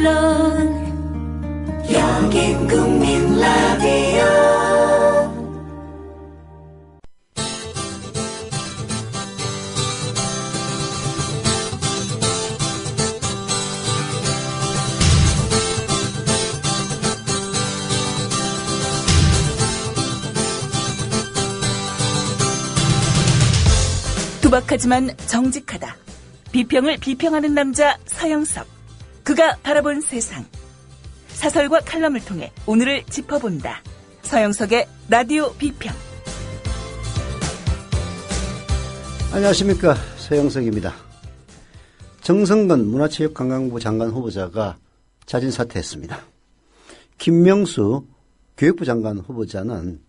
물론 여긴 국민 라디오. 투박하지만 정직하다. 비평을 비평하는 남자 서영석. 그가 바라본 세상. 사설과 칼럼을 통해 오늘을 짚어본다. 서영석의 라디오 비평. 안녕하십니까, 서영석입니다. 정성근 문화체육관광부 장관 후보자가 자진 사퇴했습니다. 김명수 교육부 장관 후보자는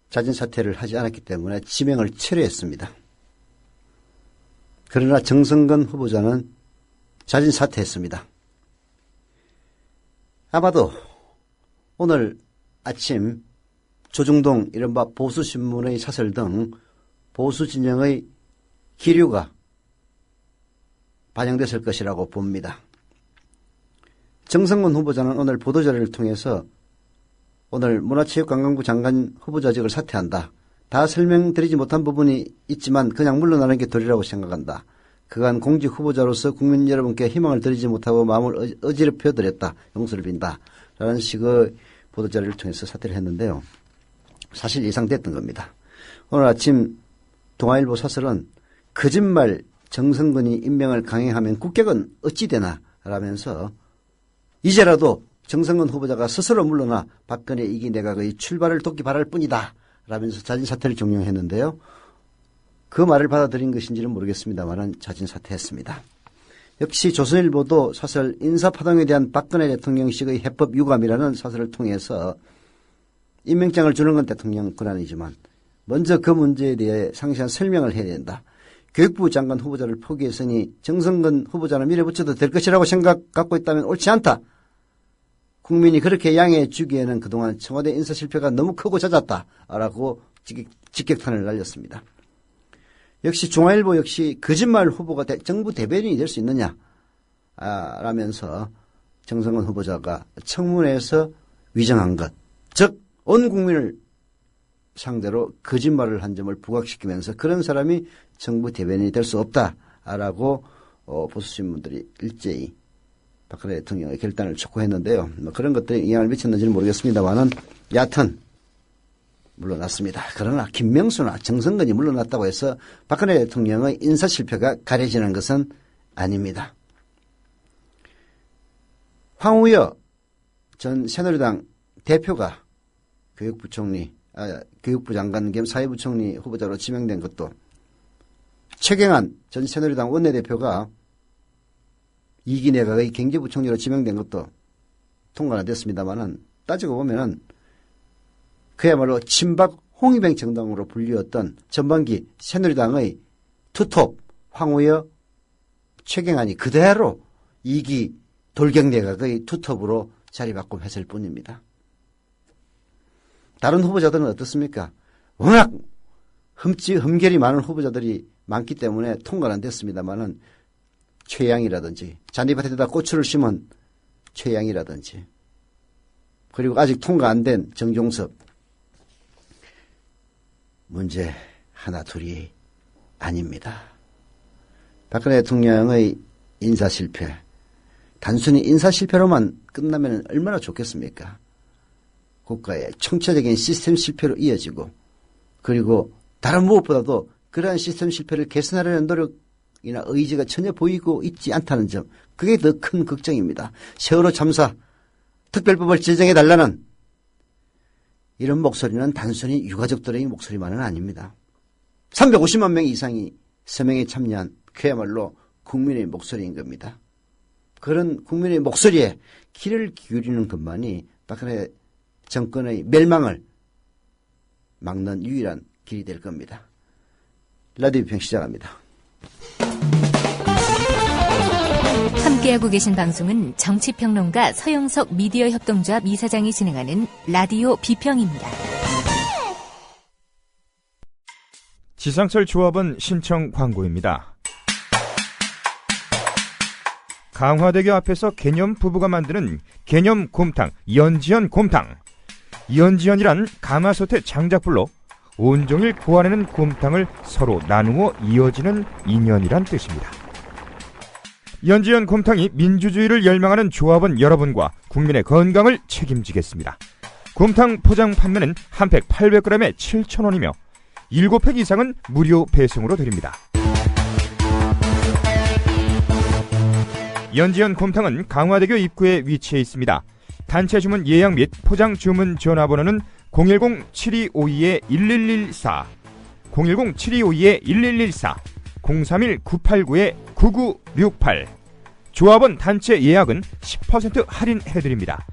자진 사퇴를 하지 않았기 때문에 지명을 철회했습니다. 그러나 정성근 후보자는 자진 사퇴했습니다. 아마도 오늘 아침 조중동 이른바 보수신문의 사설 등 보수 진영의 기류가 반영됐을 것이라고 봅니다. 정성근 후보자는 오늘 보도자료를 통해서 오늘 문화체육관광부 장관 후보자직을 사퇴한다. 다 설명드리지 못한 부분이 있지만 그냥 물러나는 게 도리라고 생각한다. 그간 공직 후보자로서 국민 여러분께 희망을 드리지 못하고 마음을 어지럽혀 드렸다. 용서를 빈다. 라는 식의 보도자료를 통해서 사퇴를 했는데요. 사실 예상됐던 겁니다. 오늘 아침 동아일보 사설은 거짓말 정성근이 임명을 강행하면 국격은 어찌 되나 라면서 이제라도 정성근 후보자가 스스로 물러나 박근혜 2기 내각의 출발을 돕기 바랄 뿐이다. 라면서 자진 사퇴를 종용했는데요. 그 말을 받아들인 것인지는 모르겠습니다만 자진 사퇴했습니다. 역시 조선일보도 사설 인사파동에 대한 박근혜 대통령식의 해법 유감이라는 사설을 통해서 임명장을 주는 건 대통령 권한이지만 먼저 그 문제에 대해 상세한 설명을 해야 된다. 교육부 장관 후보자를 포기했으니 정성근 후보자는 밀어붙여도 될 것이라고 생각 갖고 있다면 옳지 않다. 국민이 그렇게 양해해 주기에는 그동안 청와대 인사 실패가 너무 크고 잦았다라고 직격탄을 날렸습니다. 역시 중앙일보 역시 거짓말 후보가 정부 대변인이 될 수 있느냐 라면서 정성근 후보자가 청문회에서 위정한 것, 즉 온 국민을 상대로 거짓말을 한 점을 부각시키면서 그런 사람이 정부 대변인이 될 수 없다라고 보수신문들이 일제히 박근혜 대통령의 결단을 촉구했는데요. 그런 것들이 영향을 미쳤는지는 모르겠습니다만은 여하튼 물러났습니다. 그러나 김명수나 정성근이 물러났다고 해서 박근혜 대통령의 인사 실패가 가려지는 것은 아닙니다. 황우여 전 새누리당 대표가 교육부 장관 겸 사회부총리 후보자로 지명된 것도 최경환 전 새누리당 원내대표가 2기 내각의 경제부총리로 지명된 것도 통과가 됐습니다만은 따지고 보면은 그야말로 친박 홍위병 정당으로 불리웠던 전반기 새누리당의 투톱 황우여 최경환이 그대로 2기 돌격내각의 투톱으로 자리바꿈했을 뿐입니다. 다른 후보자들은 어떻습니까? 워낙 흠결이 많은 후보자들이 많기 때문에 통과는 됐습니다만은 최양이라든지 잔디밭에다 고추를 심은 최양이라든지 그리고 아직 통과 안 된 정종섭 문제 하나 둘이 아닙니다. 박근혜 대통령의 인사 실패 단순히 인사 실패로만 끝나면 얼마나 좋겠습니까? 국가의 총체적인 시스템 실패로 이어지고 그리고 다른 무엇보다도 그러한 시스템 실패를 개선하려는 노력이나 의지가 전혀 보이고 있지 않다는 점 그게 더 큰 걱정입니다. 세월호 참사 특별법을 제정해달라는 이런 목소리는 단순히 유가족들의 목소리만은 아닙니다. 350만 명 이상이 서명에 참여한 그야말로 국민의 목소리인 겁니다. 그런 국민의 목소리에 귀를 기울이는 것만이 박근혜 정권의 멸망을 막는 유일한 길이 될 겁니다. 라디오 비평 시작합니다. 함께하고 계신 방송은 정치평론가 서영석 미디어 협동조합 이사장이 진행하는 라디오 비평입니다. 지상철 조합원 신청 광고입니다. 강화대교 앞에서 개념 부부가 만드는 개념 곰탕, 연지연 곰탕. 연지연이란 가마솥의 장작불로 온종일 구워내는 곰탕을 서로 나누어 이어지는 인연이란 뜻입니다. 연지연 곰탕이 민주주의를 열망하는 조합원 여러분과 국민의 건강을 책임지겠습니다. 곰탕 포장 판매는 한 팩 800g에 7,000원이며 7팩 이상은 무료 배송으로 드립니다. 연지연 곰탕은 강화대교 입구에 위치해 있습니다. 단체 주문 예약 및 포장 주문 전화번호는 010-7252-1114, 010-7252-1114, 031-989-9968. 조합원 단체 예약은 10% 할인해드립니다.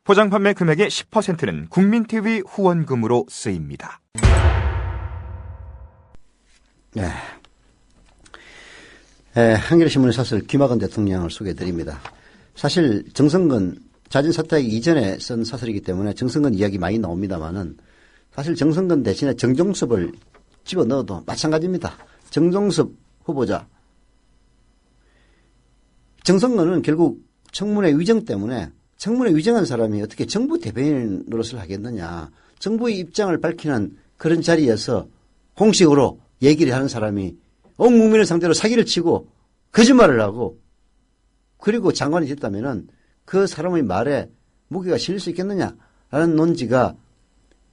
포장 판매 금액의 10%는 국민TV 후원금으로 쓰입니다. 네. 한겨레신문의 사설 김학원 대통령을 소개해드립니다. 사실 정성근 자진 사퇴하기 이전에 쓴 사설이기 때문에 정성근 이야기 많이 나옵니다만은 사실 정성근 대신에 정종섭을 집어넣어도 마찬가지입니다. 정종섭 후보자. 정성근은 결국 청문회 위정 때문에 청문회 위정한 사람이 어떻게 정부 대변인 노릇을 하겠느냐. 정부의 입장을 밝히는 그런 자리에서 공식으로 얘기를 하는 사람이 온 국민을 상대로 사기를 치고 거짓말을 하고 그리고 장관이 됐다면은 그 사람의 말에 무게가 실릴 수 있겠느냐라는 논지가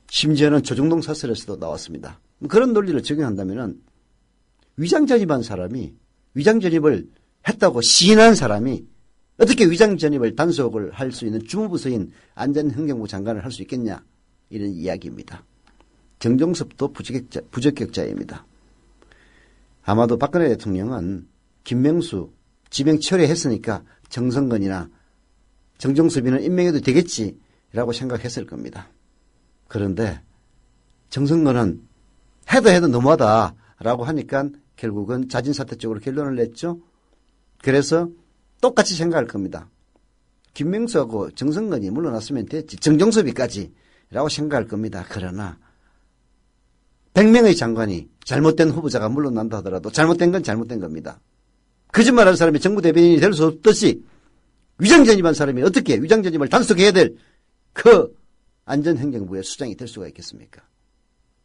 심지어는 조중동 사설에서도 나왔습니다. 그런 논리를 적용한다면은 위장전입한 사람이 위장전입을 했다고 시인한 사람이 어떻게 위장전입을 단속을 할 수 있는 주무부서인 안전행정부 장관을 할 수 있겠냐 이런 이야기입니다. 정종섭도 부적격자입니다. 아마도 박근혜 대통령은 김명수 지명 철회했으니까 정성근이나 정종섭이는 임명해도 되겠지라고 생각했을 겁니다. 그런데 정성근은 해도 너무하다라고 하니까 결국은 자진사퇴 쪽으로 결론을 냈죠. 그래서 똑같이 생각할 겁니다. 김명수하고 정성근이 물러났으면 됐지 정종섭이까지라고 생각할 겁니다. 그러나 100명의 장관이 잘못된 후보자가 물러난다 하더라도 잘못된 건 잘못된 겁니다. 거짓말하는 사람이 정부 대변인이 될 수 없듯이 위장전입한 사람이 어떻게 위장전입을 단속해야 될 그 안전행정부의 수장이 될 수가 있겠습니까?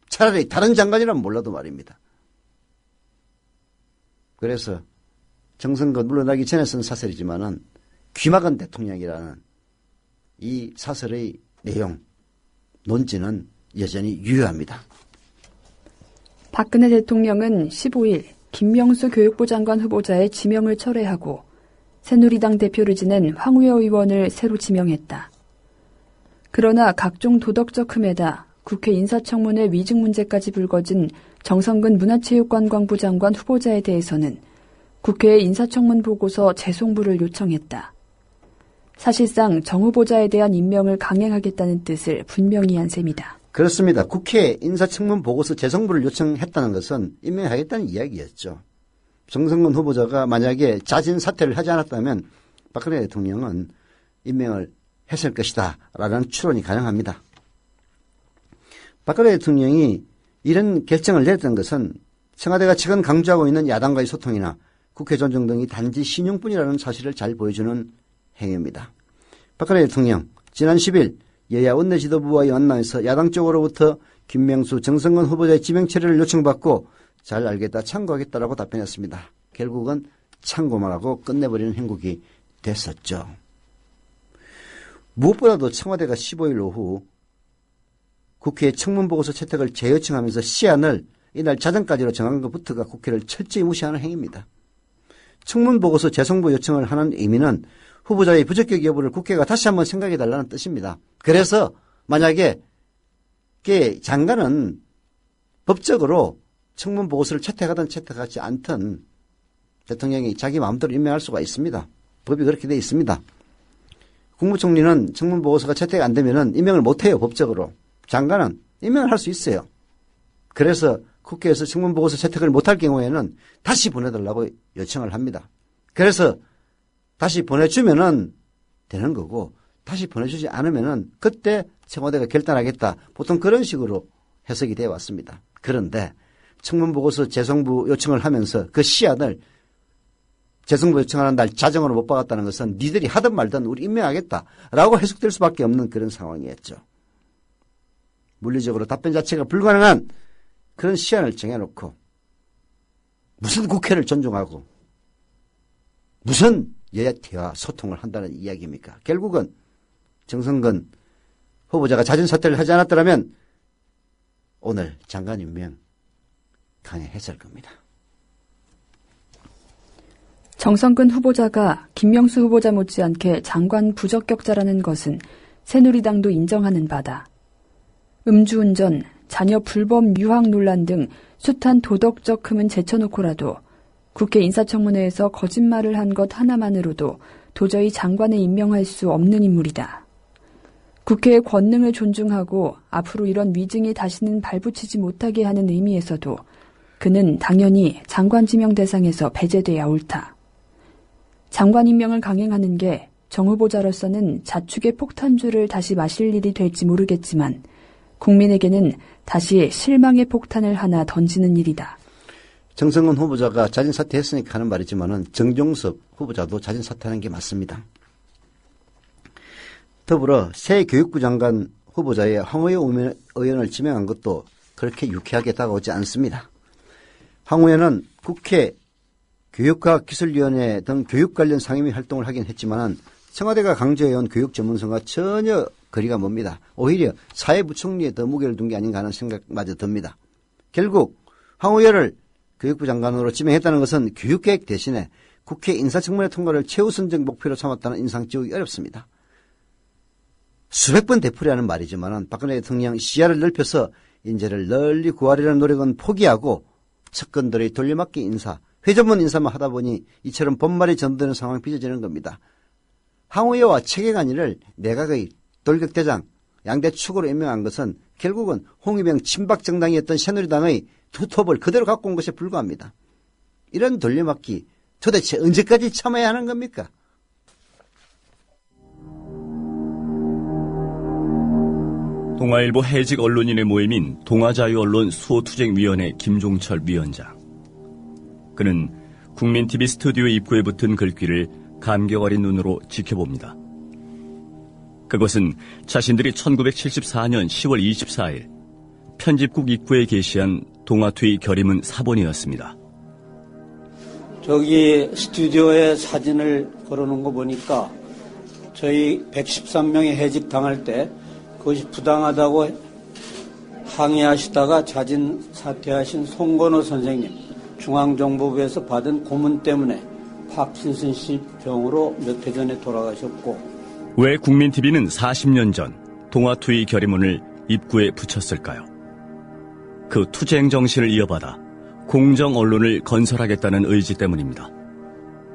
차라리 다른 장관이라면 몰라도 말입니다. 그래서 정성근 물러나기 전에 쓴 사설이지만은 김학원 대통령이라는 이 사설의 내용, 논지는 여전히 유효합니다. 박근혜 대통령은 15일 김명수 교육부 장관 후보자의 지명을 철회하고 새누리당 대표를 지낸 황우여 의원을 새로 지명했다. 그러나 각종 도덕적 흠에다 국회 인사청문회 위증 문제까지 불거진 정성근 문화체육관광부 장관 후보자에 대해서는 국회에 인사청문 보고서 재송부를 요청했다. 사실상 정 후보자에 대한 임명을 강행하겠다는 뜻을 분명히 한 셈이다. 그렇습니다. 국회 인사청문 보고서 재송부를 요청했다는 것은 임명하겠다는 이야기였죠. 정성근 후보자가 만약에 자진 사퇴를 하지 않았다면 박근혜 대통령은 임명을 했을 것이다 라는 추론이 가능합니다. 박근혜 대통령이 이런 결정을 내렸던 것은 청와대가 최근 강조하고 있는 야당과의 소통이나 국회 존중 등이 단지 신용뿐이라는 사실을 잘 보여주는 행위입니다. 박근혜 대통령 지난 10일 여야 원내 지도부와의 만남에서 야당 쪽으로부터 김명수, 정성근 후보자의 지명 처리를 요청받고 잘 알겠다, 참고하겠다라고 답변했습니다. 결국은 참고만 하고 끝내버리는 행국이 됐었죠. 무엇보다도 청와대가 15일 오후 국회의 청문보고서 채택을 재요청하면서 시한을 이날 자정까지로 정한 것부터가 국회를 철저히 무시하는 행위입니다. 청문보고서 재송부 요청을 하는 의미는 후보자의 부적격 여부를 국회가 다시 한번 생각해달라는 뜻입니다. 그래서 만약에 장관은 법적으로 청문보고서를 채택하든 채택하지 않든 대통령이 자기 마음대로 임명할 수가 있습니다. 법이 그렇게 되어 있습니다. 국무총리는 청문보고서가 채택 안 되면 임명을 못해요. 법적으로. 장관은 임명을 할 수 있어요. 그래서 국회에서 청문보고서 채택을 못할 경우에는 다시 보내달라고 요청을 합니다. 그래서 다시 보내주면은 되는 거고 다시 보내주지 않으면은 그때 청와대가 결단하겠다. 보통 그런 식으로 해석이 되어 왔습니다. 그런데 청문보고서 재송부 요청을 하면서 그 시안을 재송부 요청하는 날 자정으로 못 박았다는 것은 니들이 하든 말든 우리 임명하겠다라고 해석될 수밖에 없는 그런 상황이었죠. 물리적으로 답변 자체가 불가능한 그런 시안을 정해놓고 무슨 국회를 존중하고 무슨 여야 대화 소통을 한다는 이야기입니까? 결국은 정성근 후보자가 자진 사퇴를 하지 않았더라면 오늘 장관 임명 강행했을 겁니다. 정성근 후보자가 김명수 후보자 못지않게 장관 부적격자라는 것은 새누리당도 인정하는 바다. 음주운전, 자녀 불법 유학 논란 등 숱한 도덕적 흠은 제쳐놓고라도 국회 인사청문회에서 거짓말을 한 것 하나만으로도 도저히 장관에 임명할 수 없는 인물이다. 국회의 권능을 존중하고 앞으로 이런 위증이 다시는 발붙이지 못하게 하는 의미에서도 그는 당연히 장관 지명 대상에서 배제돼야 옳다. 장관 임명을 강행하는 게 정 후보자로서는 자축의 폭탄주를 다시 마실 일이 될지 모르겠지만 국민에게는 다시 실망의 폭탄을 하나 던지는 일이다. 정성근 후보자가 자진 사퇴했으니까 하는 말이지만은 정종석 후보자도 자진 사퇴하는 게 맞습니다. 더불어 새 교육부 장관 후보자의 황우여 의원을 지명한 것도 그렇게 유쾌하게 다가오지 않습니다. 황 의원은 국회 교육과기술위원회 등 교육 관련 상임위 활동을 하긴 했지만 청와대가 강조해온 교육 전문성과 전혀 거리가 멉니다. 오히려 사회부총리에 더 무게를 둔 게 아닌가 하는 생각마저 듭니다. 결국 황 의원을 교육부 장관으로 지명했다는 것은 교육계획 대신에 국회 인사청문회 통과를 최우선적 목표로 삼았다는 인상 지우기 어렵습니다. 수백 번 되풀이하는 말이지만 박근혜 대통령 시야를 넓혀서 인재를 널리 구하려는 노력은 포기하고 측근들의 돌려막기 인사, 회전문 인사만 하다 보니 이처럼 본말이 전되는 상황이 빚어지는 겁니다. 황우여와 최경환이를 내각의 돌격대장, 양대 축으로 임명한 것은 결국은 홍위병 친박정당이었던 새누리당의 투톱을 그대로 갖고 온 것에 불과합니다. 이런 돌려막기 도대체 언제까지 참아야 하는 겁니까? 동아일보 해직 언론인의 모임인 동아자유언론 수호투쟁위원회 김종철 위원장. 그는 국민TV 스튜디오 입구에 붙은 글귀를 감격 어린 눈으로 지켜봅니다. 그것은 자신들이 1974년 10월 24일 편집국 입구에 게시한 동아투의 결의문 사본이었습니다. 저기 스튜디오에 사진을 걸어놓은 거 보니까 저희 113명이 해직당할 때 그것이 부당하다고 항의하시다가 자진 사퇴하신 송건호 선생님, 중앙정보부에서 받은 고문 때문에 파킨슨씨 병으로 몇 해 전에 돌아가셨고. 왜 국민TV는 40년 전 동아투의 결의문을 입구에 붙였을까요? 그 투쟁 정신을 이어받아 공정 언론을 건설하겠다는 의지 때문입니다.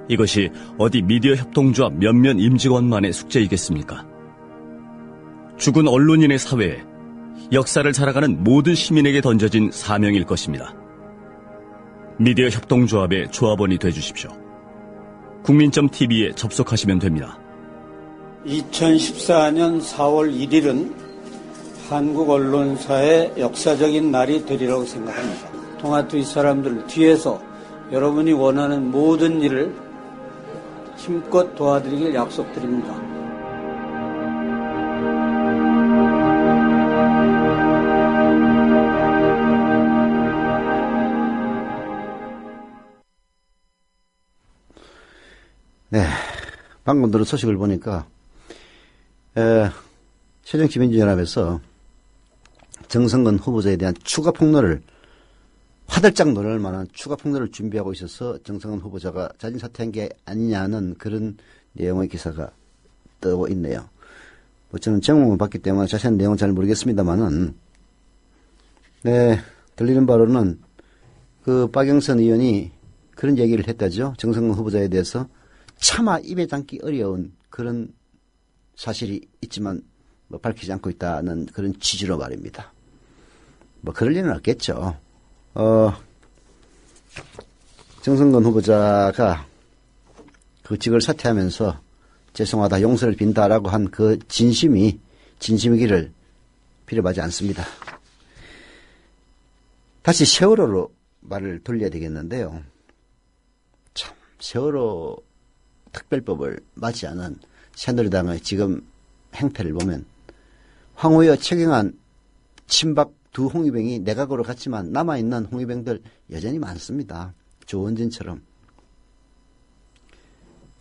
이것이 어디 미디어 협동조합 몇몇 임직원만의 숙제이겠습니까? 죽은 언론인의 사회에 역사를 살아가는 모든 시민에게 던져진 사명일 것입니다. 미디어 협동조합의 조합원이 되주십시오. 국민점TV에 접속하시면 됩니다. 2014년 4월 1일은 한국 언론사의 역사적인 날이 되리라고 생각합니다. 동아투의 사람들 뒤에서 여러분이 원하는 모든 일을 힘껏 도와드리길 약속드립니다. 네, 방금 들은 소식을 보니까 새정치민주연합에서 정성근 후보자에 대한 추가 폭로를 화들짝 놀랄 만한 추가 폭로를 준비하고 있어서 정성근 후보자가 자진 사퇴한 게 아니냐는 그런 내용의 기사가 뜨고 있네요. 뭐 저는 제목만 봤기 때문에 자세한 내용은 잘 모르겠습니다만은 네, 들리는 바로는 그 박영선 의원이 그런 얘기를 했다죠. 정성근 후보자에 대해서 차마 입에 담기 어려운 그런 사실이 있지만 뭐 밝히지 않고 있다는 그런 취지로 말입니다. 뭐 그럴 리는 없겠죠. 정성근 후보자가 그 직을 사퇴하면서 죄송하다, 용서를 빈다라고 한 그 진심이기를 빌어하지 않습니다. 다시 세월호로 말을 돌려야 되겠는데요. 참 세월호 특별법을 맞이하는 새누리당의 지금 행태를 보면 황우여 최경환 친박 두 홍위병이 내각으로 갔지만 남아있는 홍위병들 여전히 많습니다. 조원진처럼.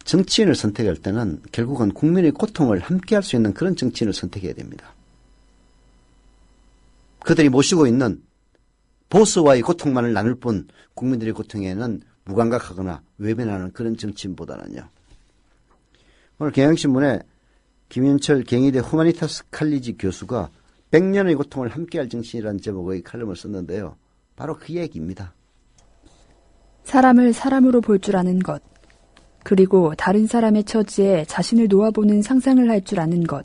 정치인을 선택할 때는 결국은 국민의 고통을 함께할 수 있는 그런 정치인을 선택해야 됩니다. 그들이 모시고 있는 보수와의 고통만을 나눌 뿐 국민들의 고통에는 무감각하거나 외면하는 그런 정치인보다는요. 오늘 경향신문에 김윤철 경희대 후마니타스 칼리지 교수가 100년의 고통을 함께할 정치인이라는 제목의 칼럼을 썼는데요. 바로 그 얘기입니다. 사람을 사람으로 볼 줄 아는 것, 그리고 다른 사람의 처지에 자신을 놓아보는 상상을 할 줄 아는 것.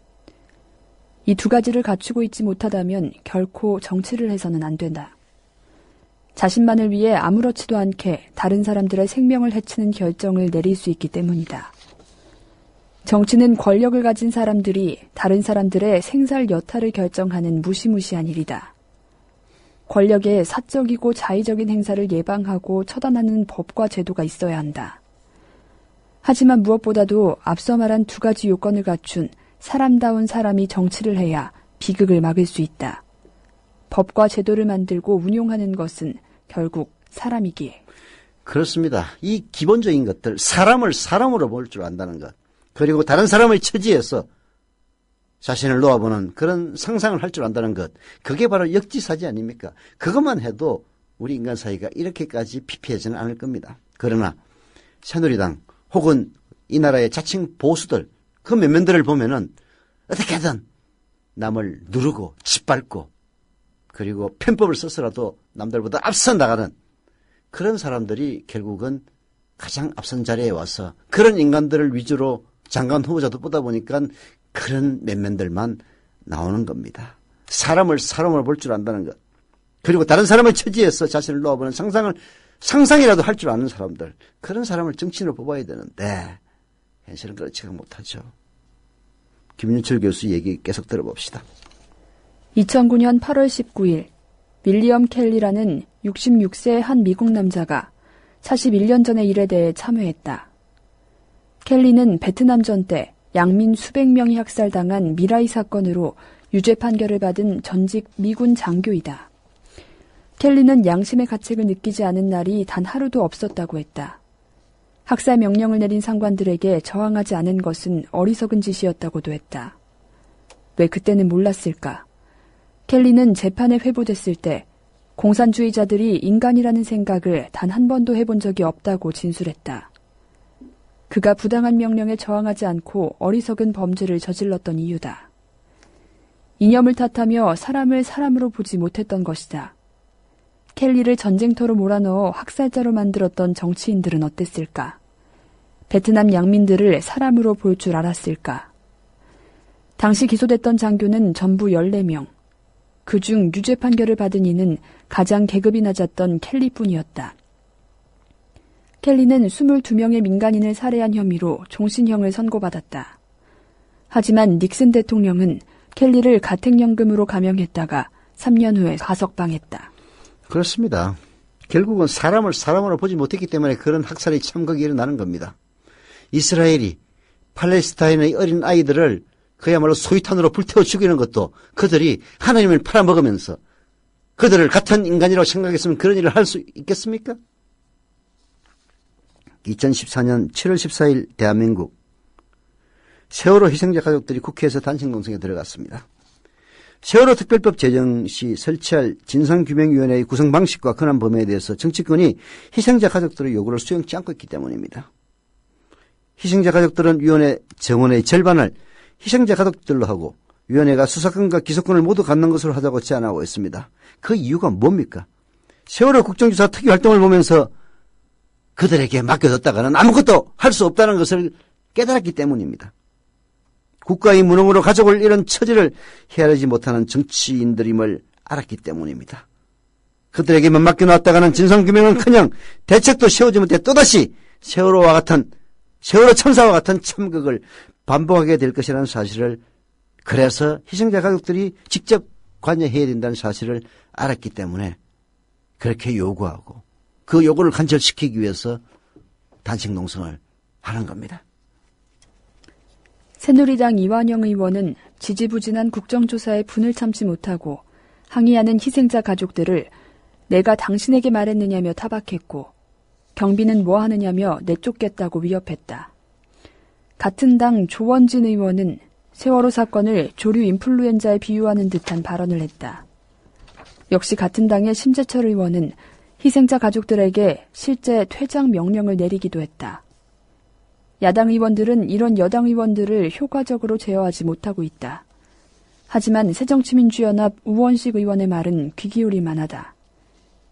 이 두 가지를 갖추고 있지 못하다면 결코 정치를 해서는 안 된다. 자신만을 위해 아무렇지도 않게 다른 사람들의 생명을 해치는 결정을 내릴 수 있기 때문이다. 정치는 권력을 가진 사람들이 다른 사람들의 생살 여타를 결정하는 무시무시한 일이다. 권력의 사적이고 자의적인 행사를 예방하고 처단하는 법과 제도가 있어야 한다. 하지만 무엇보다도 앞서 말한 두 가지 요건을 갖춘 사람다운 사람이 정치를 해야 비극을 막을 수 있다. 법과 제도를 만들고 운용하는 것은 결국 사람이기에. 그렇습니다. 이 기본적인 것들, 사람을 사람으로 볼 줄 안다는 것, 그리고 다른 사람의 처지에서 자신을 놓아보는 그런 상상을 할 줄 안다는 것, 그게 바로 역지사지 아닙니까? 그것만 해도 우리 인간 사이가 이렇게까지 피폐해지는 않을 겁니다. 그러나 새누리당 혹은 이 나라의 자칭 보수들, 그 면면들을 보면은 어떻게든 남을 누르고 짓밟고 그리고 편법을 써서라도 남들보다 앞서 나가는 그런 사람들이 결국은 가장 앞선 자리에 와서 그런 인간들을 위주로 장관 후보자도 보다 보니까 그런 면면들만 나오는 겁니다. 사람을 사람으로 볼 줄 안다는 것. 그리고 다른 사람의 처지에서 자신을 놓아보는 상상이라도 할 줄 아는 사람들. 그런 사람을 정치인으로 뽑아야 되는데 현실은 그렇지가 못하죠. 김윤철 교수 얘기 계속 들어봅시다. 2009년 8월 19일 윌리엄 켈리라는 66세 한 미국 남자가 41년 전의 일에 대해 참회했다. 켈리는 베트남전 때 양민 수백 명이 학살당한 미라이 사건으로 유죄 판결을 받은 전직 미군 장교이다. 켈리는 양심의 가책을 느끼지 않은 날이 단 하루도 없었다고 했다. 학살 명령을 내린 상관들에게 저항하지 않은 것은 어리석은 짓이었다고도 했다. 왜 그때는 몰랐을까? 켈리는 재판에 회부됐을 때 공산주의자들이 인간이라는 생각을 단 한 번도 해본 적이 없다고 진술했다. 그가 부당한 명령에 저항하지 않고 어리석은 범죄를 저질렀던 이유다. 이념을 탓하며 사람을 사람으로 보지 못했던 것이다. 켈리를 전쟁터로 몰아넣어 학살자로 만들었던 정치인들은 어땠을까? 베트남 양민들을 사람으로 볼 줄 알았을까? 당시 기소됐던 장교는 전부 14명. 그중 유죄 판결을 받은 이는 가장 계급이 낮았던 켈리뿐이었다. 켈리는 22명의 민간인을 살해한 혐의로 종신형을 선고받았다. 하지만 닉슨 대통령은 켈리를 가택연금으로 감형했다가 3년 후에 가석방했다. 그렇습니다. 결국은 사람을 사람으로 보지 못했기 때문에 그런 학살의 참극이 일어나는 겁니다. 이스라엘이 팔레스타인의 어린 아이들을 그야말로 소위탄으로 불태워 죽이는 것도 그들이 하나님을 팔아먹으면서 그들을 같은 인간이라고 생각했으면 그런 일을 할 수 있겠습니까? 2014년 7월 14일 대한민국 세월호 희생자 가족들이 국회에서 단식농성에 들어갔습니다. 세월호 특별법 제정 시 설치할 진상규명위원회의 구성 방식과 권한 범위에 대해서 정치권이 희생자 가족들의 요구를 수용치 않고 있기 때문입니다. 희생자 가족들은 위원회 정원의 절반을 희생자 가족들로 하고 위원회가 수사권과 기소권을 모두 갖는 것으로 하자고 제안하고 있습니다. 그 이유가 뭡니까? 세월호 국정조사 특위활동을 보면서 그들에게 맡겨뒀다가는 아무것도 할 수 없다는 것을 깨달았기 때문입니다. 국가의 무능으로 가족을 잃은 처지를 헤아리지 못하는 정치인들임을 알았기 때문입니다. 그들에게만 맡겨놨다가는 진상규명은커녕 대책도 세우지 못해 또다시 세월호 참사와 같은 참극을 반복하게 될 것이라는 사실을, 그래서 희생자 가족들이 직접 관여해야 된다는 사실을 알았기 때문에 그렇게 요구하고 그 요구를 간절시키기 위해서 단식 농성을 하는 겁니다. 새누리당 이완영 의원은 지지부진한 국정조사에 분을 참지 못하고 항의하는 희생자 가족들을 내가 당신에게 말했느냐며 타박했고 경비는 뭐 하느냐며 내쫓겠다고 위협했다. 같은 당 조원진 의원은 세월호 사건을 조류 인플루엔자에 비유하는 듯한 발언을 했다. 역시 같은 당의 심재철 의원은 희생자 가족들에게 실제 퇴장 명령을 내리기도 했다. 야당 의원들은 이런 여당 의원들을 효과적으로 제어하지 못하고 있다. 하지만 새정치민주연합 우원식 의원의 말은 귀 기울일 만하다.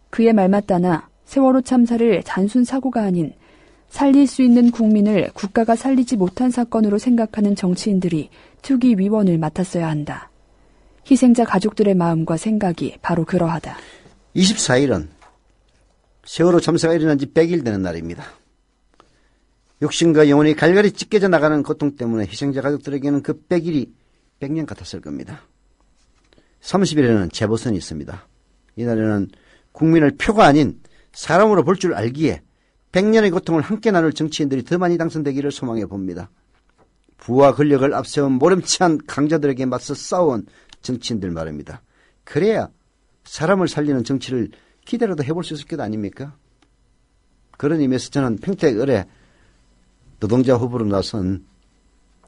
그의 말 맞다나 세월호 참사를 단순 사고가 아닌 살릴 수 있는 국민을 국가가 살리지 못한 사건으로 생각하는 정치인들이 투기위원을 맡았어야 한다. 희생자 가족들의 마음과 생각이 바로 그러하다. 24일은 세월호 참사가 일어난 지 100일 되는 날입니다. 욕심과 영혼이 갈갈이 찢겨져 나가는 고통 때문에 희생자 가족들에게는 그 100일이 100년 같았을 겁니다. 30일에는 재보선이 있습니다. 이날에는 국민을 표가 아닌 사람으로 볼 줄 알기에 100년의 고통을 함께 나눌 정치인들이 더 많이 당선되기를 소망해 봅니다. 부와 권력을 앞세운 모렴치한 강자들에게 맞서 싸워온 정치인들 말입니다. 그래야 사람을 살리는 정치를 기대라도 해볼 수 있을 것 아닙니까? 그런 의미에서 저는 평택 을에 노동자 후보로 나선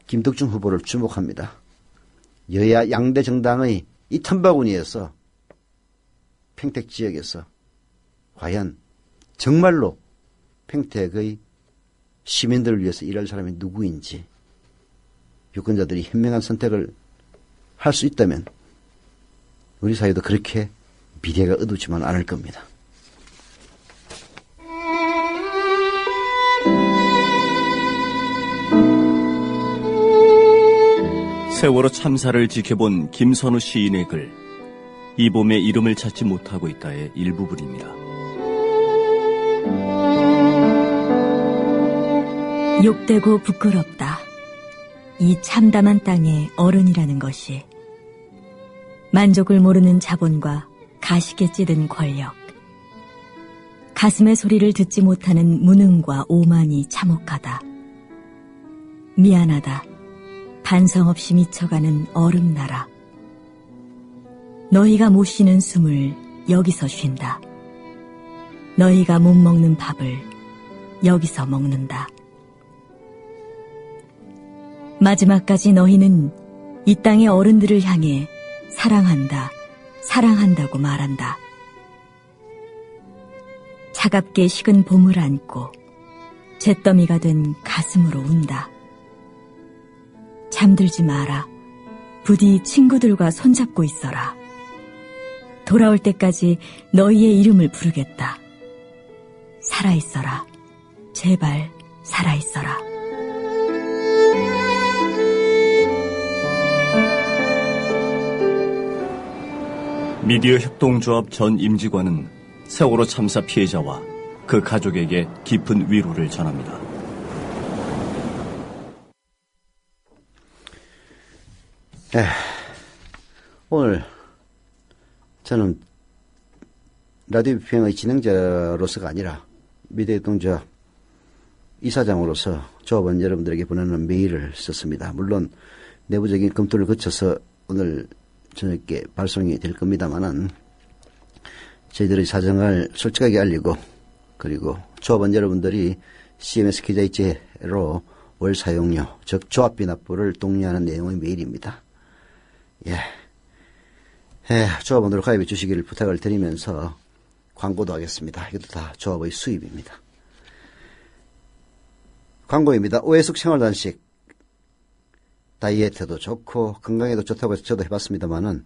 김덕중 후보를 주목합니다. 여야 양대 정당의 이 탐바구니에서 평택 지역에서 과연 정말로 평택의 시민들을 위해서 일할 사람이 누구인지 유권자들이 현명한 선택을 할 수 있다면 우리 사회도 그렇게 미래가 어둡지만 않을 겁니다. 세월호 참사를 지켜본 김선우 시인의 글, 이 봄의 이름을 찾지 못하고 있다의 일부분입니다. 욕되고 부끄럽다. 이 참담한 땅의 어른이라는 것이 만족을 모르는 자본과 가식에 찌든 권력, 가슴의 소리를 듣지 못하는 무능과 오만이 참혹하다. 미안하다. 반성 없이 미쳐가는 얼음나라. 너희가 못 쉬는 숨을 여기서 쉰다. 너희가 못 먹는 밥을 여기서 먹는다. 마지막까지 너희는 이 땅의 어른들을 향해 사랑한다, 사랑한다고 말한다. 차갑게 식은 봄을 안고 잿더미가 된 가슴으로 운다. 잠들지 마라. 부디 친구들과 손잡고 있어라. 돌아올 때까지 너희의 이름을 부르겠다. 살아있어라. 제발 살아있어라. 미디어 협동조합 전 임직원은 세월호 참사 피해자와 그 가족에게 깊은 위로를 전합니다. 오늘 저는 라디오 비평의 진행자로서가 아니라 미디어 협동조합 이사장으로서 조합원 여러분들에게 보내는 메일을 썼습니다. 물론 내부적인 검토를 거쳐서 오늘 저녁에 발송이 될 겁니다만은 저희들의 사정을 솔직하게 알리고 그리고 조합원 여러분들이 CMS 계좌이체로 월 사용료 즉 조합비 납부를 독려하는 내용의 메일입니다. 조합원으로 가입해 주시기를 부탁을 드리면서 광고도 하겠습니다. 이것도 다 조합의 수입입니다. 광고입니다. 오해숙 생활단식 다이어트도 좋고 건강에도 좋다고 해서 저도 해봤습니다만은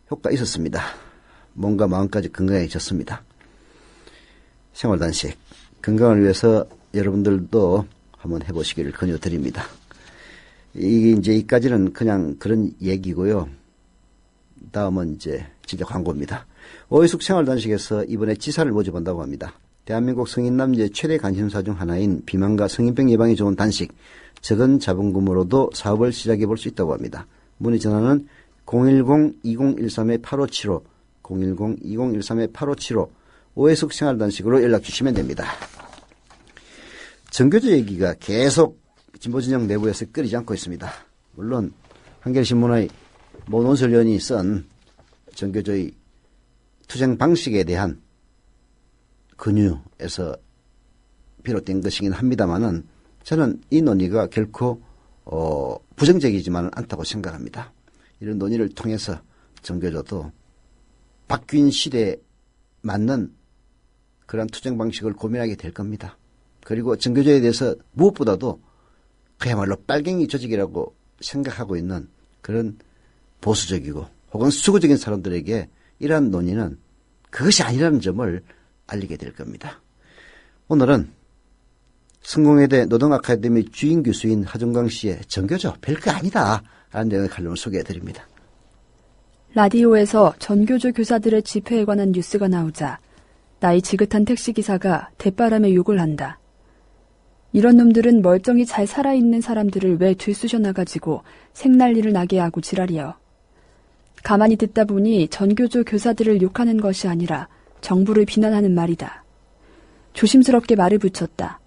효과 있었습니다. 몸과 마음까지 건강해졌습니다. 생활단식 건강을 위해서 여러분들도 한번 해보시기를 권유드립니다. 이게 이제 이까지는 그냥 그런 얘기고요. 다음은 이제 진짜 광고입니다. 오해숙 생활단식에서 이번에 지사를 모집한다고 합니다. 대한민국 성인 남녀의 최대 관심사 중 하나인 비만과 성인병 예방에 좋은 단식, 적은 자본금으로도 사업을 시작해 볼 수 있다고 합니다. 문의 전화는 010-2013-8575, 010-2013-8575, 오해숙 생활단식으로 연락 주시면 됩니다. 정교조 얘기가 계속 진보진영 내부에서 끊이지 않고 있습니다. 물론 한겨레신문의 모 논설위원이 쓴 정교조의 투쟁 방식에 대한 근유에서 비롯된 것이긴 합니다만은 저는 이 논의가 결코 부정적이지만은 않다고 생각합니다. 이런 논의를 통해서 정교조도 바뀐 시대에 맞는 그런 투쟁 방식을 고민하게 될 겁니다. 그리고 정교조에 대해서 무엇보다도 그야말로 빨갱이 조직이라고 생각하고 있는 그런 보수적이고 혹은 수구적인 사람들에게 이러한 논의는 그것이 아니라는 점을 알리게 될 겁니다. 오늘은 성공회대 노동아카데미 주임 교수인 하종강 씨의 정교조 별거 아니다 라는 내용의 칼럼을 소개해드립니다. 라디오에서 전교조 교사들의 집회에 관한 뉴스가 나오자 나이 지긋한 택시기사가 대바람에 욕을 한다. 이런 놈들은 멀쩡히 잘 살아있는 사람들을 왜 들쑤셔나가지고 생난리를 나게 하고 지랄이여. 가만히 듣다 보니 전교조 교사들을 욕하는 것이 아니라 정부를 비난하는 말이다. 조심스럽게 말을 붙였다.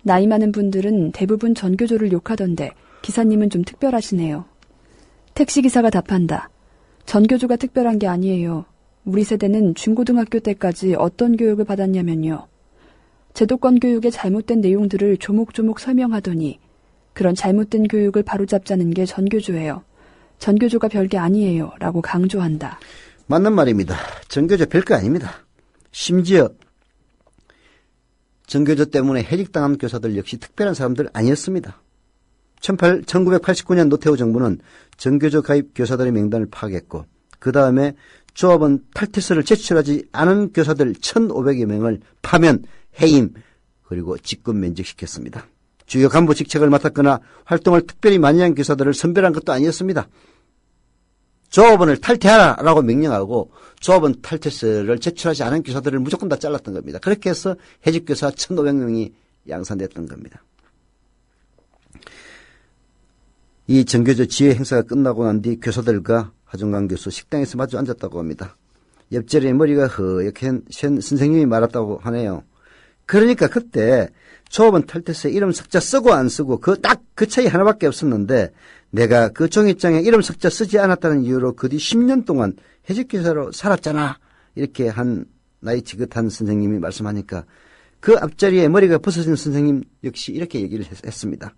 나이 많은 분들은 대부분 전교조를 욕하던데 기사님은 좀 특별하시네요. 택시기사가 답한다. 전교조가 특별한 게 아니에요. 우리 세대는 중고등학교 때까지 어떤 교육을 받았냐면요. 제도권 교육의 잘못된 내용들을 조목조목 설명하더니 그런 잘못된 교육을 바로잡자는 게 전교조예요. 전교조가 별게 아니에요. 라고 강조한다. 맞는 말입니다. 전교조 별거 아닙니다. 심지어 전교조 때문에 해직당한 교사들 역시 특별한 사람들 아니었습니다. 1989년 노태우 정부는 전교조 가입 교사들의 명단을 파악했고 그 다음에 조합원 탈퇴서를 제출하지 않은 교사들 1,500여 명을 파면, 해임, 그리고 직급 면직시켰습니다. 주요 간부 직책을 맡았거나 활동을 특별히 많이 한 교사들을 선별한 것도 아니었습니다. 조합원을 탈퇴하라라고 명령하고 조합원 탈퇴서를 제출하지 않은 교사들을 무조건 다 잘랐던 겁니다. 그렇게 해서 해직교사 1,500명이 양산됐던 겁니다. 이 전교조 지휘 행사가 끝나고 난 뒤 교사들과 하종강 교수 식당에서 마주 앉았다고 합니다. 옆자리에 머리가 허옇게 쉔 선생님이 말았다고 하네요. 그러니까 그때 조합원 탈퇴서에 이름 석자 쓰고 안 쓰고 딱 그 차이 하나밖에 없었는데 내가 그 종이장에 이름 석자 쓰지 않았다는 이유로 그 뒤 10년 동안 해직교사로 살았잖아. 이렇게 한 나이 지긋한 선생님이 말씀하니까 그 앞자리에 머리가 벗어진 선생님 역시 이렇게 얘기를 했습니다.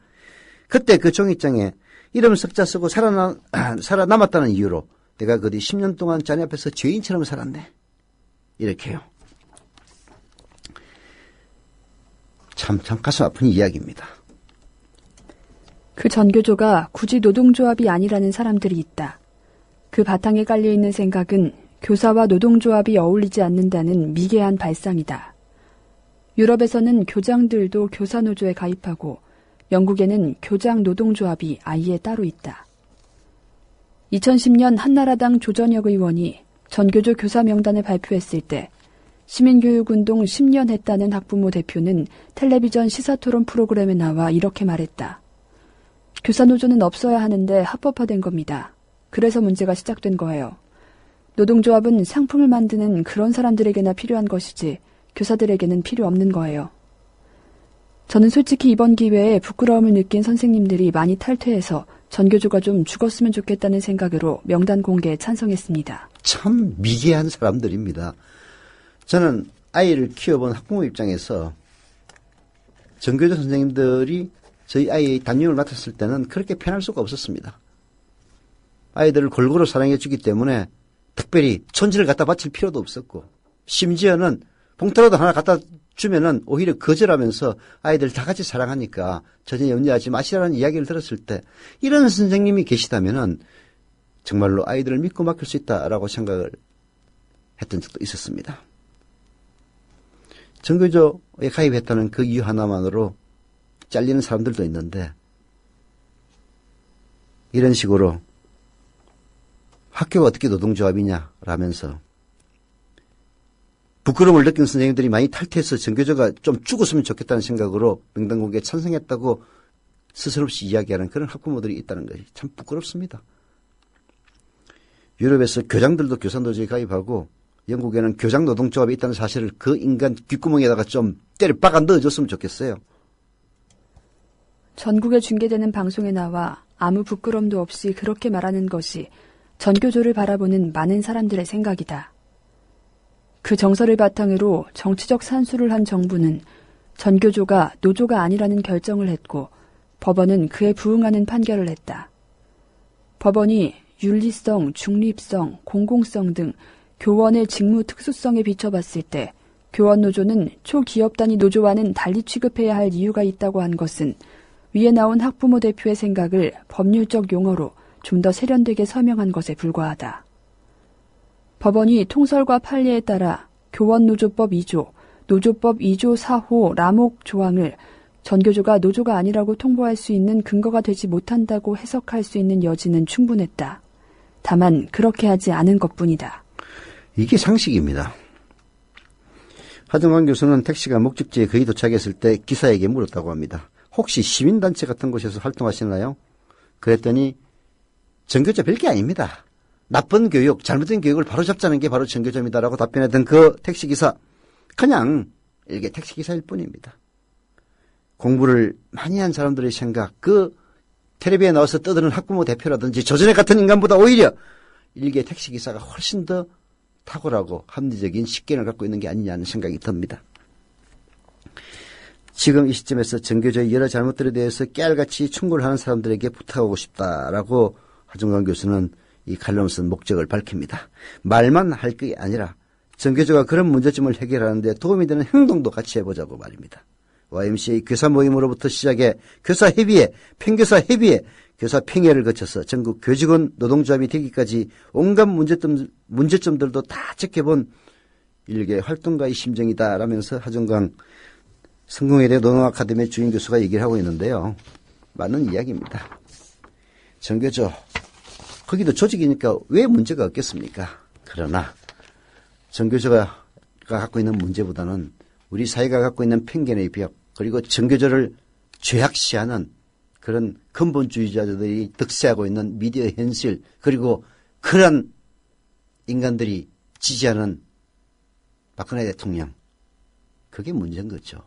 그때 그 종이장에 이름 석자 쓰고 살아남았다는 이유로 내가 그 뒤 10년 동안 자네 앞에서 죄인처럼 살았네. 이렇게요. 참 가슴 아픈 이야기입니다. 그 전교조가 굳이 노동조합이 아니라는 사람들이 있다. 그 바탕에 깔려있는 생각은 교사와 노동조합이 어울리지 않는다는 미개한 발상이다. 유럽에서는 교장들도 교사노조에 가입하고 영국에는 교장 노동조합이 아예 따로 있다. 2010년 한나라당 조전혁 의원이 전교조 교사 명단을 발표했을 때 시민교육운동 10년 했다는 학부모 대표는 텔레비전 시사토론 프로그램에 나와 이렇게 말했다. 교사노조는 없어야 하는데 합법화된 겁니다. 그래서 문제가 시작된 거예요. 노동조합은 상품을 만드는 그런 사람들에게나 필요한 것이지 교사들에게는 필요 없는 거예요. 저는 솔직히 이번 기회에 부끄러움을 느낀 선생님들이 많이 탈퇴해서 전교조가 좀 죽었으면 좋겠다는 생각으로 명단 공개에 찬성했습니다. 참 미개한 사람들입니다. 저는 아이를 키워본 학부모 입장에서 전교조 선생님들이 저희 아이의 담임을 맡았을 때는 그렇게 편할 수가 없었습니다. 아이들을 골고루 사랑해 주기 때문에 특별히 촌지를 갖다 바칠 필요도 없었고 심지어는 봉투라도 하나 갖다 주면은 오히려 거절하면서 아이들 다 같이 사랑하니까 전혀 염려하지 마시라는 이야기를 들었을 때 이런 선생님이 계시다면은 정말로 아이들을 믿고 맡길 수 있다라고 생각을 했던 적도 있었습니다. 전교조에 가입했다는 그 이유 하나만으로 잘리는 사람들도 있는데 이런 식으로 학교가 어떻게 노동조합이냐라면서 부끄러움을 느낀 선생님들이 많이 탈퇴해서 전교조가 좀 죽었으면 좋겠다는 생각으로 명단 공개에 찬성했다고 스스럼없이 이야기하는 그런 학부모들이 있다는 것이 참 부끄럽습니다. 유럽에서 교장들도 교사노조에 가입하고 영국에는 교장 노동조합이 있다는 사실을 그 인간 귓구멍에다가 좀 때려 박아 넣어줬으면 좋겠어요. 전국에 중계되는 방송에 나와 아무 부끄럼도 없이 그렇게 말하는 것이 전교조를 바라보는 많은 사람들의 생각이다. 그 정서를 바탕으로 정치적 산수를 한 정부는 전교조가 노조가 아니라는 결정을 했고 법원은 그에 부응하는 판결을 했다. 법원이 윤리성, 중립성, 공공성 등 교원의 직무 특수성에 비춰봤을 때 교원 노조는 초기업단위 노조와는 달리 취급해야 할 이유가 있다고 한 것은 위에 나온 학부모 대표의 생각을 법률적 용어로 좀 더 세련되게 설명한 것에 불과하다. 법원이 통설과 판례에 따라 교원노조법 2조, 노조법 2조 4호 라목 조항을 전교조가 노조가 아니라고 통보할 수 있는 근거가 되지 못한다고 해석할 수 있는 여지는 충분했다. 다만 그렇게 하지 않은 것뿐이다. 이게 상식입니다. 하정관 교수는 택시가 목적지에 거의 도착했을 때 기사에게 물었다고 합니다. 혹시 시민단체 같은 곳에서 활동하시나요? 그랬더니 전교조 별게 아닙니다. 나쁜 교육, 잘못된 교육을 바로잡자는 게 바로 전교조입니다라고 답변했던 그 택시기사, 그냥 일개 택시기사일 뿐입니다. 공부를 많이 한 사람들의 생각, 그 텔레비에 나와서 떠드는 학부모 대표라든지 조전에 같은 인간보다 오히려 일개 택시기사가 훨씬 더 탁월하고 합리적인 식견을 갖고 있는 게 아니냐는 생각이 듭니다. 지금 이 시점에서 전교조의 여러 잘못들에 대해서 깨알같이 충고를 하는 사람들에게 부탁하고 싶다라고 하정관 교수는 이 칼럼을 쓴 목적을 밝힙니다. 말만 할 게 아니라 전교조가 그런 문제점을 해결하는데 도움이 되는 행동도 같이 해보자고 말입니다. YMCA 교사 모임으로부터 시작해 교사 협의회, 평교사 협의회, 교사 평회를 거쳐서 전국 교직원 노동조합이 되기까지 온갖 문제점들도 다 지켜본 일개 활동가의 심정이다라면서 하정관 성공회대 노동아카데미 주임 교수가 얘기를 하고 있는데요. 맞는 이야기입니다. 전교조, 거기도 조직이니까 왜 문제가 없겠습니까? 그러나 전교조가 갖고 있는 문제보다는 우리 사회가 갖고 있는 편견의 벽, 그리고 전교조를 죄악시하는 그런 근본주의자들이 득세하고 있는 미디어 현실, 그리고 그런 인간들이 지지하는 박근혜 대통령, 그게 문제인 거죠.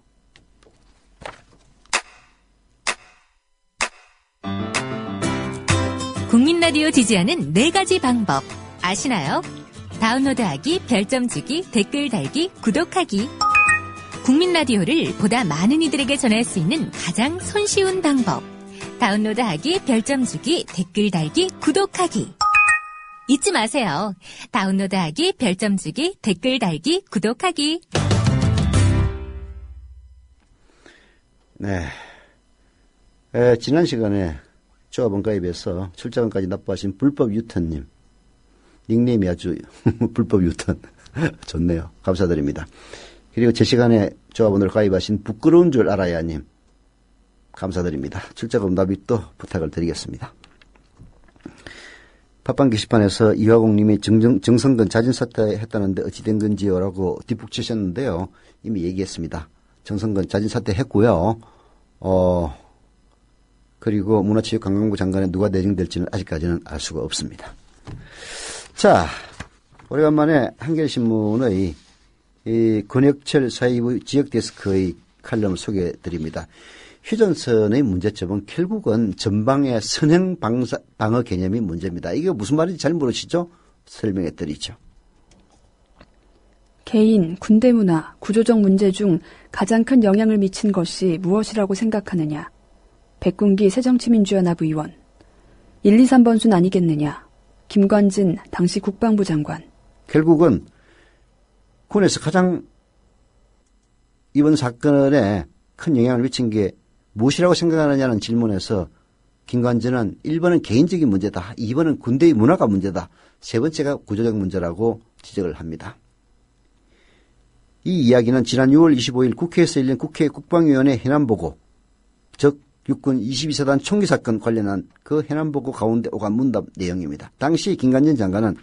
국민 라디오 지지하는 4가지 방법 아시나요? 다운로드하기, 별점 주기, 댓글 달기, 구독하기. 국민 라디오를 보다 많은 이들에게 전할 수 있는 가장 손쉬운 방법. 다운로드하기, 별점 주기, 댓글 달기, 구독하기. 잊지 마세요. 다운로드하기, 별점 주기, 댓글 달기, 구독하기. 네. 지난 시간에 조합원 가입해서 출자금까지 납부하신 불법 유턴님. 닉네임이 아주 불법 유턴. 좋네요. 감사드립니다. 그리고 제 시간에 조합원으로 가입하신 부끄러운 줄 알아야님. 감사드립니다. 출자금 납입 또 부탁을 드리겠습니다. 팟빵 게시판에서 이화공님이 정성근 자진 사퇴했다는데 어찌 된 건지요라고 뒷북 치셨는데요. 이미 얘기했습니다. 정성근 자진 사퇴했고요. 그리고 문화체육관광부 장관에 누가 내정될지는 아직까지는 알 수가 없습니다. 자, 오래간만에 한겨레신문의 이 권혁철 사회부 지역데스크의 칼럼을 소개해 드립니다. 휴전선의 문제점은 결국은 전방의 선행 방어 개념이 문제입니다. 이게 무슨 말인지 잘 모르시죠? 설명해 드리죠. 개인, 군대 문화, 구조적 문제 중 가장 큰 영향을 미친 것이 무엇이라고 생각하느냐? 백군기 새정치민주연합 의원. 1, 2, 3번 순 아니겠느냐? 김관진 당시 국방부 장관. 결국은 군에서 가장 이번 사건에 큰 영향을 미친 게 무엇이라고 생각하느냐는 질문에서 김관진은 1번은 개인적인 문제다. 2번은 군대의 문화가 문제다. 세 번째가 구조적 문제라고 지적을 합니다. 이 이야기는 지난 6월 25일 국회에서 열린 국회 국방위원회 해남보고, 즉 육군 22사단 총기 사건 관련한 그 해남보고 가운데 오간 문답 내용입니다. 당시 김관진 장관은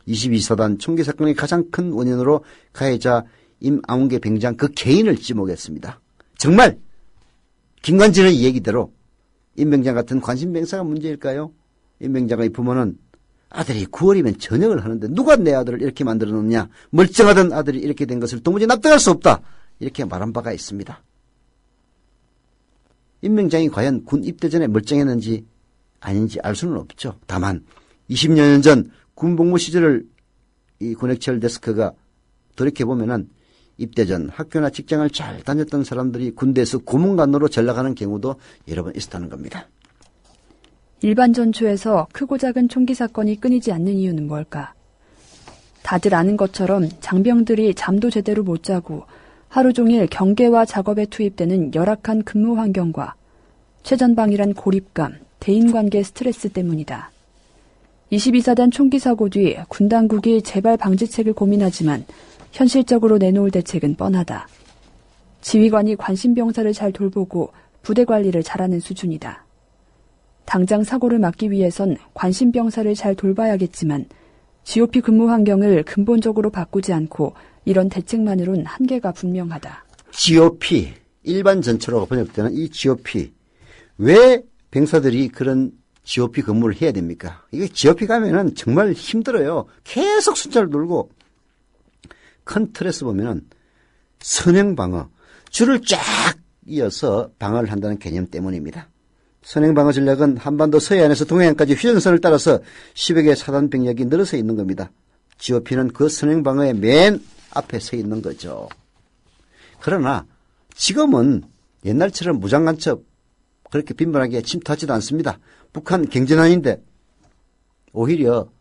22사단 총기 사건의 가장 큰 원인으로 가해자 임아웅계 병장 그 개인을 지목했습니다. 정말 김관진의 얘기대로 임 병장 같은 관심병사가 문제일까요? 임 병장의 부모는 아들이 9월이면 전역을 하는데 누가 내 아들을 이렇게 만들어 놓느냐. 멀쩡하던 아들이 이렇게 된 것을 도무지 납득할 수 없다. 이렇게 말한 바가 있습니다. 임명장이 과연 군 입대 전에 멀쩡했는지 아닌지 알 수는 없죠. 다만 20년 전 군복무 시절을 이 군액철 데스크가 돌이켜보면은 입대 전 학교나 직장을 잘 다녔던 사람들이 군대에서 고문관으로 전락하는 경우도 여러 번 있었다는 겁니다. 일반 전초에서 크고 작은 총기 사건이 끊이지 않는 이유는 뭘까? 다들 아는 것처럼 장병들이 잠도 제대로 못 자고 하루 종일 경계와 작업에 투입되는 열악한 근무 환경과 최전방이란 고립감, 대인관계 스트레스 때문이다. 22사단 총기 사고 뒤 군 당국이 재발 방지책을 고민하지만 현실적으로 내놓을 대책은 뻔하다. 지휘관이 관심병사를 잘 돌보고 부대 관리를 잘하는 수준이다. 당장 사고를 막기 위해선 관심병사를 잘 돌봐야겠지만 GOP 근무 환경을 근본적으로 바꾸지 않고 이런 대책만으론 한계가 분명하다. GOP, 일반 전초라고 번역되는 이 GOP. 왜 병사들이 그런 GOP 근무를 해야 됩니까? 이게 GOP 가면은 정말 힘들어요. 계속 숫자를 돌고. 큰 틀에서 보면은 선행방어, 줄을 쫙 이어서 방어를 한다는 개념 때문입니다. 선행방어 전략은 한반도 서해안에서 동해안까지 휴전선을 따라서 10여 개의 사단 병력이 늘어서 있는 겁니다. GOP는 그 선행방어의 맨 앞에 서 있는 거죠. 그러나 지금은 옛날처럼 무장간첩 그렇게 빈번하게 침투하지도 않습니다. 북한 경제난인데 오히려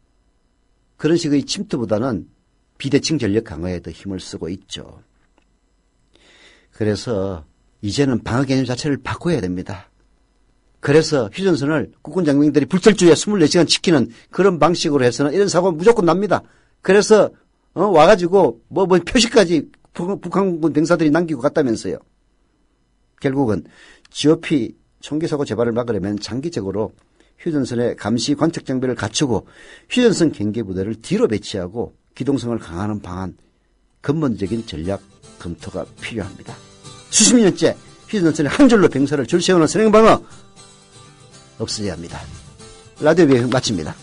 그런 식의 침투보다는 비대칭 전력 강화에 더 힘을 쓰고 있죠. 그래서 이제는 방어 개념 자체를 바꿔야 됩니다. 그래서 휴전선을 국군 장병들이 불철주야 24시간 지키는 그런 방식으로 해서는 이런 사고는 무조건 납니다. 그래서 와가지고 뭐 표시까지 북한군 병사들이 남기고 갔다면서요. 결국은 GOP 총기사고 재발을 막으려면 장기적으로 휴전선의 감시 관측 장비를 갖추고 휴전선 경계부대를 뒤로 배치하고 기동성을 강화하는 방안, 근본적인 전략 검토가 필요합니다. 수십 년째 휴전선에 한 줄로 병사를 줄 세우는 선행방어 없어져야 합니다. 라디오 비행 마칩니다.